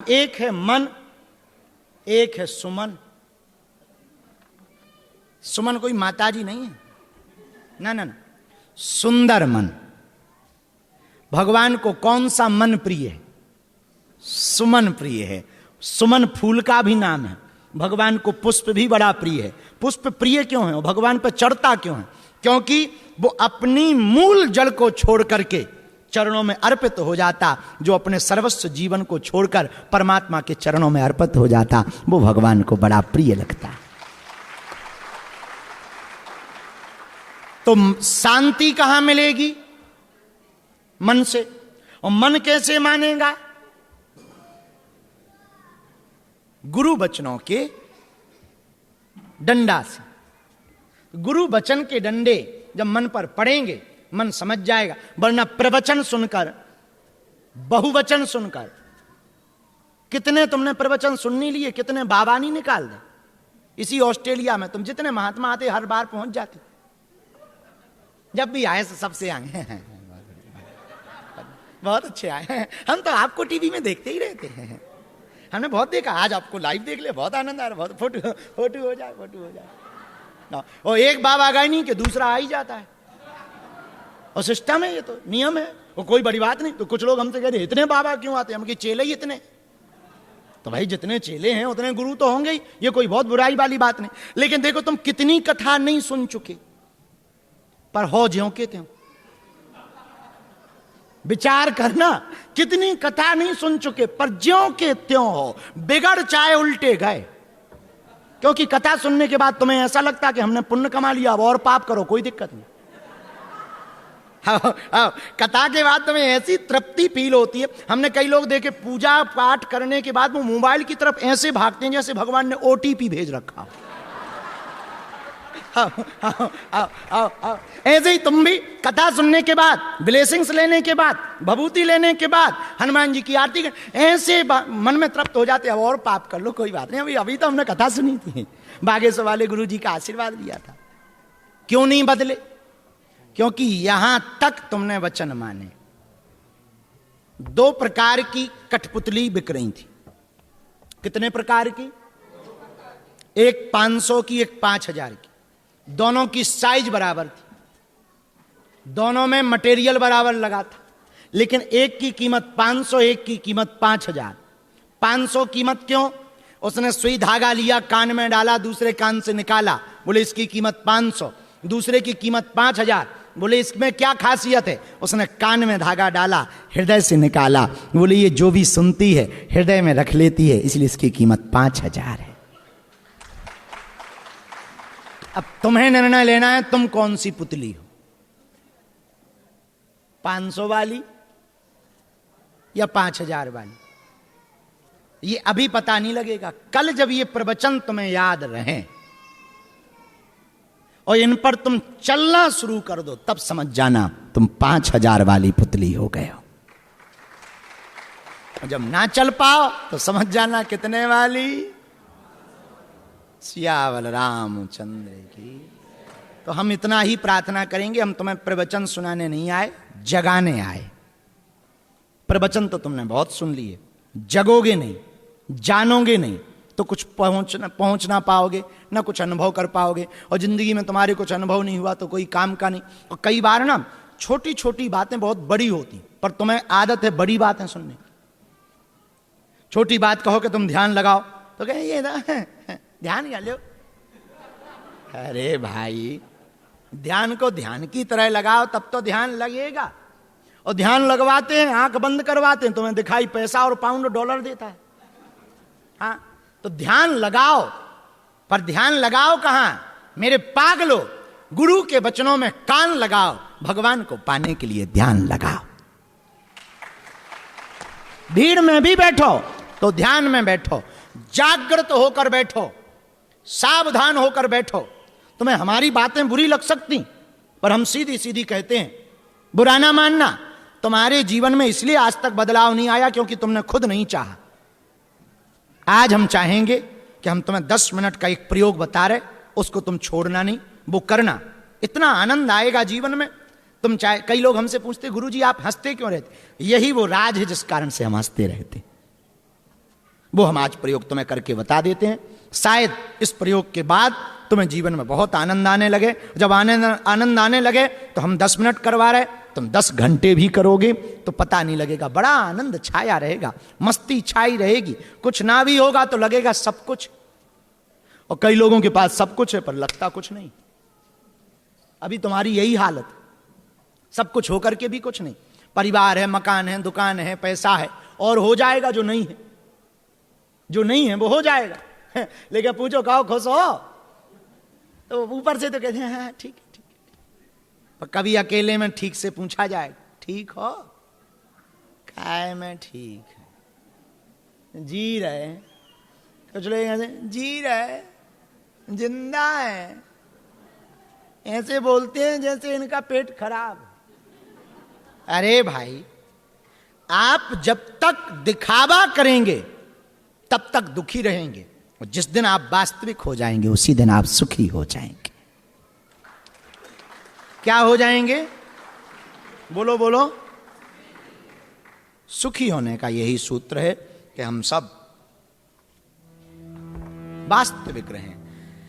एक है मन, एक है सुमन। सुमन कोई माताजी नहीं है, ना ना ना, सुंदर मन। भगवान को कौन सा मन प्रिय है? सुमन प्रिय है। सुमन फूल का भी नाम है। भगवान को पुष्प भी बड़ा प्रिय है। पुष्प प्रिय क्यों है? भगवान पर चढ़ता क्यों है? क्योंकि वो अपनी मूल जड़ को छोड़ करके चरणों में अर्पित हो जाता। जो अपने सर्वस्व जीवन को छोड़कर परमात्मा के चरणों में अर्पित हो जाता, वो भगवान को बड़ा प्रिय लगता। तो शांति कहां मिलेगी? मन से। और मन कैसे मानेगा? गुरु वचनों के डंडा से। गुरु वचन के डंडे जब मन पर पड़ेंगे, मन समझ जाएगा। वरना प्रवचन सुनकर, बहुवचन सुनकर, कितने तुमने प्रवचन सुनने लिए, कितने बाबा नहीं निकाल दे। इसी ऑस्ट्रेलिया में तुम जितने महात्मा आते हर बार पहुंच जाते। जब भी आए सबसे आए हैं, बहुत अच्छे आए हैं। हम तो आपको टीवी में देखते ही रहते हैं, हमने बहुत देखा। आज आपको लाइव देख लिया, बहुत आनंद आ रहा। बहुत फोटो फोटो हो जाए, फोटो हो जाए ना। और एक बाबा गए नहीं कि दूसरा आ ही जाता है। और सिस्टम है, ये तो नियम है। वो कोई बड़ी बात नहीं। तो कुछ लोग हमसे कह रहे इतने बाबा क्यों आते हैं? हम कि चेले ही इतने। तो भाई जितने चेले हैं उतने गुरु तो होंगे ही, ये कोई बहुत बुराई वाली बात नहीं। लेकिन देखो, तुम कितनी कथा नहीं सुन चुके, पर हो ज्यों के त्यों। विचार करना, कितनी कथा नहीं सुन चुके, पर ज्यों के त्यों हो। बिगड़ चाहे उल्टे गए। क्योंकि कथा सुनने के बाद तुम्हें ऐसा लगता कि हमने पुण्य कमा लिया, अब और पाप करो, कोई दिक्कत नहीं। कथा के बाद तुम्हें ऐसी तृप्ति फील होती है। हमने कई लोग देखे पूजा पाठ करने के बाद वो मोबाइल की तरफ ऐसे भागते हैं जैसे भगवान ने ओटीपी भेज रखा। ऐसे ही तुम भी कथा सुनने के बाद, ब्लेसिंग्स लेने के बाद, भभूति लेने के बाद, हनुमान जी की आरती ऐसे मन में तृप्त हो जाते। अब और पाप कर लो, कोई बात नहीं। अभी तो हमने कथा सुनी थी, बागेश्वर वाले गुरु जी का आशीर्वाद लिया था। क्यों नहीं बदले? क्योंकि यहां तक तुमने वचन माने। दो प्रकार की कठपुतली बिक रही थी। कितने प्रकार की? एक 500 की, एक 5000 की। दोनों की साइज बराबर थी, दोनों में मटेरियल बराबर लगा था। लेकिन एक की कीमत 500, एक की कीमत 5000। 500 कीमत क्यों? उसने सुई धागा लिया, कान में डाला, दूसरे कान से निकाला, बोले इसकी कीमत 500। दूसरे की कीमत 5000, बोले इसमें क्या खासियत है? उसने कान में धागा डाला, हृदय से निकाला, बोले ये जो भी सुनती है हृदय में रख लेती है, इसलिए इसकी कीमत 5000 है। अब तुम्हें निर्णय लेना है, तुम कौन सी पुतली हो? 500 वाली या 5000 वाली? ये अभी पता नहीं लगेगा। कल जब ये प्रवचन तुम्हें याद रहे और इन पर तुम चलना शुरू कर दो, तब समझ जाना तुम 5000 वाली पुतली हो गए हो। जब ना चल पाओ तो समझ जाना कितने वाली? सियावल रामचंद्र की। तो हम इतना ही प्रार्थना करेंगे, हम तुम्हें प्रवचन सुनाने नहीं आए, जगाने आए। प्रवचन तो तुमने बहुत सुन लिए, जगोगे नहीं, जानोगे नहीं तो कुछ पहुंच ना पाओगे, ना कुछ अनुभव कर पाओगे। और जिंदगी में तुम्हारे कुछ अनुभव नहीं हुआ तो कोई काम का नहीं। और कई बार ना छोटी छोटी बातें बहुत बड़ी होती, पर तुम्हें आदत है बड़ी बातें सुनने। छोटी बात कहो कि तुम ध्यान लगाओ तो कहे ये ना ध्यान क्या लो। अरे भाई, ध्यान को ध्यान की तरह लगाओ तब तो ध्यान लगेगा। और ध्यान लगवाते हैं, आंख बंद करवाते हैं, तुम्हें दिखाई पैसा और पाउंड डॉलर देता है। हाँ, तो ध्यान लगाओ, पर ध्यान लगाओ कहां? मेरे पागलो, गुरु के वचनों में कान लगाओ। भगवान को पाने के लिए ध्यान लगाओ। भीड़ में भी बैठो तो ध्यान में बैठो, जागृत होकर बैठो, सावधान होकर बैठो। तुम्हें हमारी बातें बुरी लग सकती, पर हम सीधी सीधी कहते हैं, बुरा ना मानना। तुम्हारे जीवन में इसलिए आज तक बदलाव नहीं आया क्योंकि तुमने खुद नहीं चाहा। आज हम चाहेंगे कि हम तुम्हें 10 मिनट का एक प्रयोग बता रहे, उसको तुम छोड़ना नहीं, वो करना। इतना आनंद आएगा जीवन में। तुम चाहे, कई लोग हमसे पूछते गुरुजी आप हंसते क्यों रहते? यही वो राज है जिस कारण से हम हंसते रहते। वो हम आज प्रयोग तुम्हें करके बता देते हैं। शायद इस प्रयोग के बाद तुम्हें जीवन में बहुत आनंद आने लगे। जब आनंद आने लगे तो हम 10 मिनट करवा रहे, तुम 10 घंटे भी करोगे तो पता नहीं लगेगा। बड़ा आनंद छाया रहेगा, मस्ती छाई रहेगी। कुछ ना भी होगा तो लगेगा सब कुछ। और कई लोगों के पास सब कुछ है पर लगता कुछ नहीं। अभी तुम्हारी यही हालत, सब कुछ होकर के भी कुछ नहीं। परिवार है, मकान है, दुकान है, पैसा है, और हो जाएगा जो नहीं है। जो नहीं है वो हो जाएगा। लेकिन पूछो कहो खुश हो, तो ऊपर से तो कहते हैं हाँ ठीक है ठीक है। पर कभी अकेले में ठीक से पूछा जाए ठीक हो, काय में ठीक है, जी रहे, कुछ लोग कहते हैं जी रहे, जिंदा है, ऐसे बोलते हैं जैसे इनका पेट खराब। अरे भाई, आप जब तक दिखावा करेंगे तब तक दुखी रहेंगे, और जिस दिन आप वास्तविक हो जाएंगे उसी दिन आप सुखी हो जाएंगे। क्या हो जाएंगे? बोलो बोलो। सुखी होने का यही सूत्र है कि हम सब वास्तविक रहें।